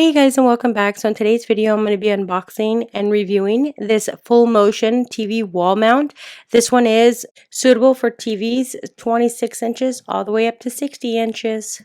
Hey guys, and welcome back. So in today's video, I'm going to be unboxing and reviewing this full motion TV wall mount. This one is suitable for TVs 26 inches all the way up to 60 inches.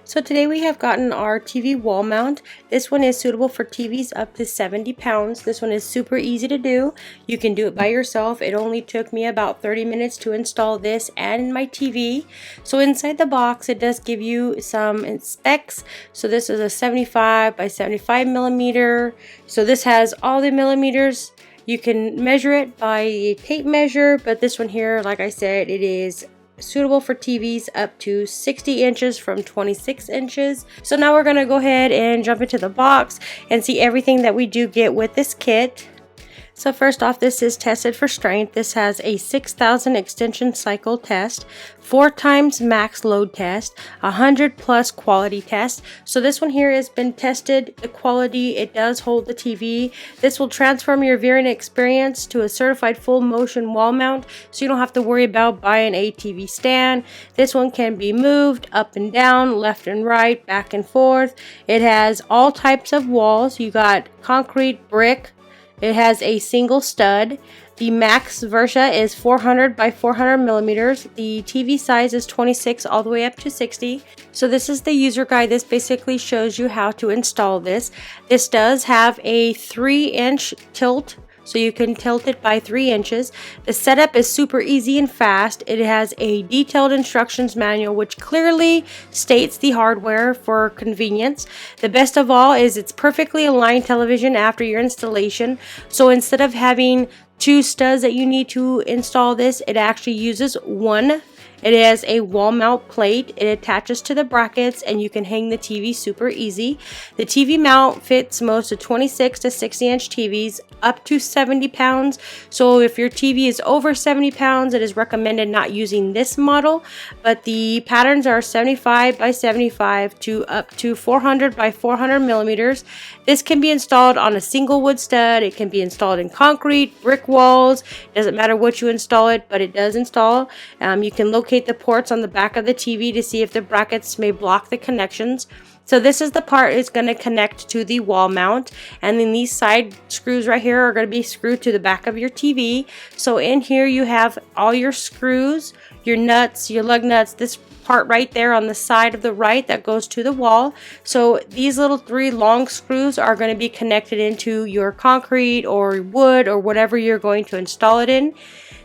So today we have gotten our TV wall mount. This one is suitable for TVs up to 70 pounds. This one is super easy to do. You can do it by yourself. It only took me about 30 minutes to install this and my TV. So inside the box, it does give you some specs. So this is a 75 by 75 millimeter. So this has all the millimeters. You can measure it by a tape measure, but this one here, like I said, it is suitable for TVs up to 60 inches from 26 inches. So now we're going to go ahead and jump into the box and see everything that we do get with this kit. So first off, this is tested for strength. This has a 6,000 extension cycle test, 4 times max load test, 100 plus quality test. So this one here has been tested. The quality, it does hold the TV. This will transform your viewing experience to a certified full motion wall mount, so you don't have to worry about buying a TV stand. This one can be moved up and down, left and right, back and forth. It has all types of walls. You got concrete, brick. It has a single stud. The MAX VESA is 400 by 400 millimeters. The TV size is 26 all the way up to 60. So this is the user guide. This basically shows you how to install this. This does have a 3-inch tilt, so you can tilt it by 3 inches. The setup is super easy and fast. It has a detailed instructions manual which clearly states the hardware for convenience. The best of all is it's perfectly aligned television after your installation. So instead of having 2 studs that you need to install this, it actually uses one. It has a wall mount plate. It attaches to the brackets and you can hang the TV super easy. The TV mount fits most of 26 to 60 inch TVs up to 70 pounds. So if your TV is over 70 pounds, it is recommended not using this model, but the patterns are 75 by 75 to up to 400 by 400 millimeters. This can be installed on a single wood stud. It can be installed in concrete, brick walls. It doesn't matter what you install it, but it does install. You can locate the ports on the back of the TV to see if the brackets may block the connections. So this is the part it's going to connect to the wall mount, and then these side screws right here are going to be screwed to the back of your TV. So in here you have all your screws, your nuts, your lug nuts, this part right there on the side of the right that goes to the wall. So these little 3 long screws are going to be connected into your concrete or wood or whatever you're going to install it in.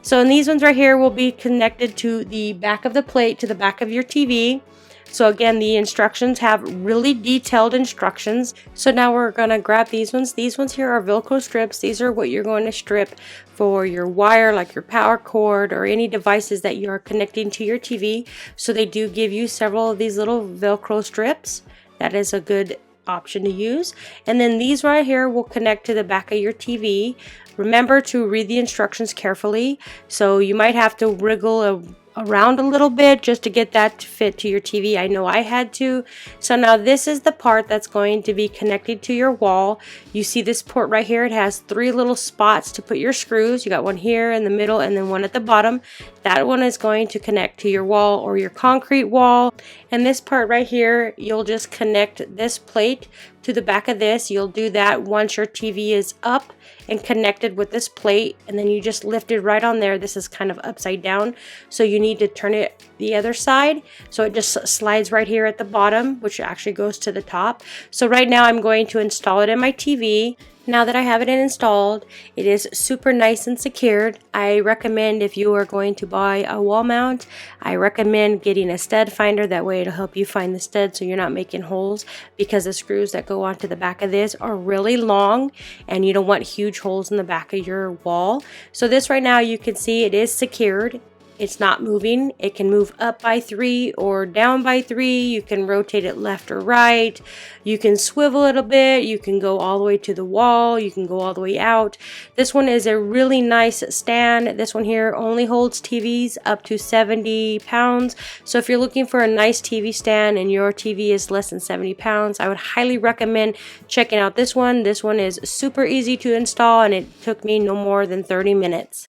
So and these ones right here will be connected to the back of the plate, to the back of your TV. So again, the instructions have really detailed instructions. So now we're going to grab these ones. These ones here are Velcro strips. These are what you're going to strip for your wire, like your power cord or any devices that you are connecting to your TV. So they do give you several of these little Velcro strips. That is a good option to use. And then these right here will connect to the back of your TV. Remember to read the instructions carefully. So you might have to wriggle around a little bit just to get that to fit to your TV. I know I had to. So now this is the part that's going to be connected to your wall. You see this port right here. It has 3 little spots to put your screws. You got one here in the middle and then one at the bottom. That one is going to connect to your wall or your concrete wall. And this part right here, you'll just connect this plate to the back of this. You'll do that once your TV is up and connected with this plate, and then you just lift it right on there. This is kind of upside down, so you need to turn it the other side, so it just slides right here at the bottom, which actually goes to the top. So right now I'm going to install it in my TV. Now that I have it installed, it is super nice and secured. I recommend, if you are going to buy a wall mount, I recommend getting a stud finder. That way it'll help you find the stud so you're not making holes, because the screws that go onto the back of this are really long and you don't want huge holes in the back of your wall. So this right now, you can see it is secured. It's not moving. It can move up by 3 or down by 3. You can rotate it left or right. You can swivel it a bit. You can go all the way to the wall. You can go all the way out. This one is a really nice stand. This one here only holds TVs up to 70 pounds. So if you're looking for a nice TV stand and your TV is less than 70 pounds, I would highly recommend checking out this one. This one is super easy to install and it took me no more than 30 minutes.